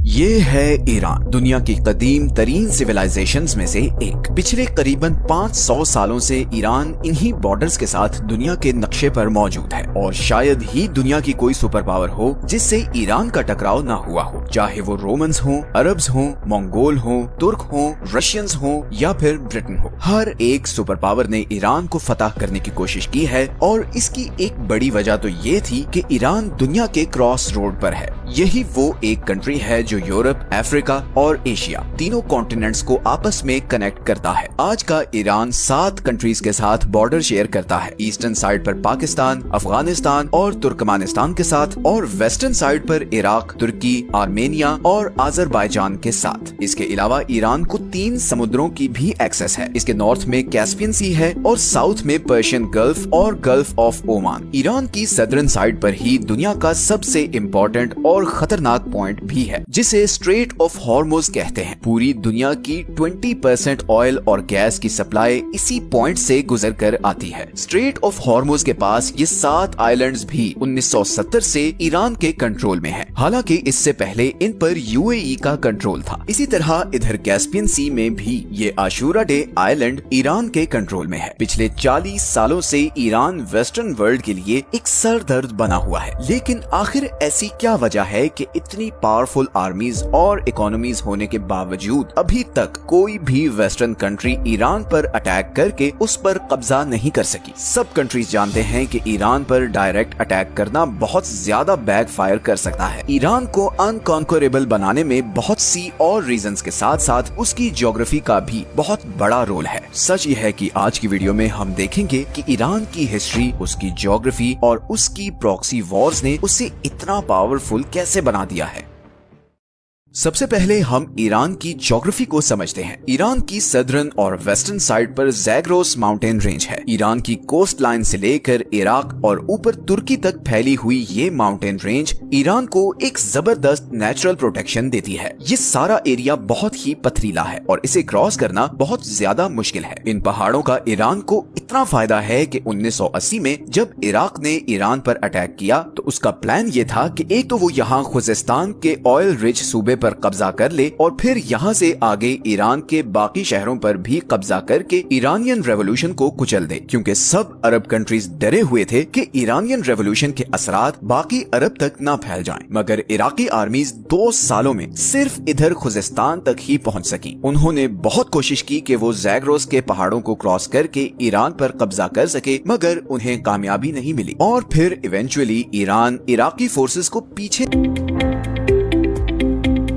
یہ ہے ایران، دنیا کی قدیم ترین سویلائزیشنز میں سے ایک۔ پچھلے قریباً 500 سالوں سے ایران انہی بارڈرز کے ساتھ دنیا کے نقشے پر موجود ہے، اور شاید ہی دنیا کی کوئی سپر پاور ہو جس سے ایران کا ٹکراؤ نہ ہوا ہو، چاہے وہ رومنز ہوں، عربز ہوں، منگول ہوں، ترک ہوں، رشینز ہوں یا پھر برٹن ہو۔ ہر ایک سپر پاور نے ایران کو فتح کرنے کی کوشش کی ہے، اور اس کی ایک بڑی وجہ تو یہ تھی کہ ایران دنیا کے کراس روڈ پر ہے۔ یہی وہ ایک کنٹری ہے جو یورپ، افریقہ اور ایشیا تینوں کانٹیننٹس کو آپس میں کنیکٹ کرتا ہے۔ آج کا ایران 7 کنٹریز کے ساتھ بارڈر شیئر کرتا ہے، ایسٹرن سائڈ پر پاکستان، افغانستان اور ترکمانستان کے ساتھ، اور ویسٹرن سائڈ پر عراق، ترکی، آرمینیا اور آذربائیجان کے ساتھ۔ اس کے علاوہ ایران کو 3 سمندروں کی بھی ایکسس ہے۔ اس کے نارتھ میں کیسپین سی ہے اور ساؤتھ میں پرشین گلف اور گلف آف اومان۔ ایران کی سدرن سائڈ پر ہی دنیا کا سب سے امپورٹنٹ اور خطرناک پوائنٹ بھی ہے، جسے اسٹریٹ آف ہارموز کہتے ہیں۔ پوری دنیا کی 20% آئل اور گیس کی سپلائی اسی پوائنٹ سے گزر کر آتی ہے۔ اسٹریٹ آف ہارموز کے پاس یہ 7 آئلینڈز بھی 1970 سے ایران کے کنٹرول میں ہیں، حالانکہ اس سے پہلے ان پر UAE کا کنٹرول تھا۔ اسی طرح ادھر کیسپین سی میں بھی یہ عاشورہ ڈے آئلینڈ ایران کے کنٹرول میں ہے۔ پچھلے 40 سالوں سے ایران ویسٹرن ورلڈ کے لیے ایک سر درد بنا ہوا ہے، لیکن آخر ایسی کیا وجہ ہے کہ اتنی پاورفل آرمیز اور اکانومیز ہونے کے باوجود ابھی تک کوئی بھی ویسٹرن کنٹری ایران پر اٹیک کر کے اس پر قبضہ نہیں کر سکی؟ سب کنٹریز جانتے ہیں کہ ایران پر ڈائریکٹ اٹیک کرنا بہت زیادہ بیک فائر کر سکتا ہے۔ ایران کو انکانکوریبل بنانے میں بہت سی اور ریزنز کے ساتھ ساتھ اس کی جیوگرافی کا بھی بہت بڑا رول ہے۔ سچ یہ ہے کہ آج کی ویڈیو میں ہم دیکھیں گے کہ ایران کی ہسٹری، اس کی جیوگرافی اور اس کی پراکسی وارز نے اسے اتنا پاورفل کیسے بنا دیا ہے۔ سب سے پہلے ہم ایران کی جیوگرافی کو سمجھتے ہیں۔ ایران کی سدرن اور ویسٹرن سائڈ پر زیگروس ماؤنٹین رینج ہے۔ ایران کی کوسٹ لائن سے لے کر عراق اور اوپر ترکی تک پھیلی ہوئی یہ ماؤنٹین رینج ایران کو ایک زبردست نیچرل پروٹیکشن دیتی ہے۔ یہ سارا ایریا بہت ہی پتھریلا ہے اور اسے کراس کرنا بہت زیادہ مشکل ہے۔ ان پہاڑوں کا ایران کو اتنا فائدہ ہے کہ 1980 میں جب عراق نے ایران پر اٹیک کیا تو اس کا پلان یہ تھا کہ ایک تو وہ یہاں خوزستان کے آئل رچ صوبے پر قبضہ کر لے، اور پھر یہاں سے آگے ایران کے باقی شہروں پر بھی قبضہ کر کے ایرانین ریولوشن کو کچل دے، کیونکہ سب عرب کنٹریز ڈرے ہوئے تھے کہ ایرانین ریولوشن کے اثرات باقی عرب تک نہ پھیل جائیں۔ مگر عراقی آرمیز 2 سالوں میں صرف ادھر خوزستان تک ہی پہنچ سکی۔ انہوں نے بہت کوشش کی کہ وہ زیگروس کے پہاڑوں کو کراس کر کے ایران پر قبضہ کر سکے، مگر انہیں کامیابی نہیں ملی، اور پھر ایونچولی ایران عراقی فورسز کو پیچھے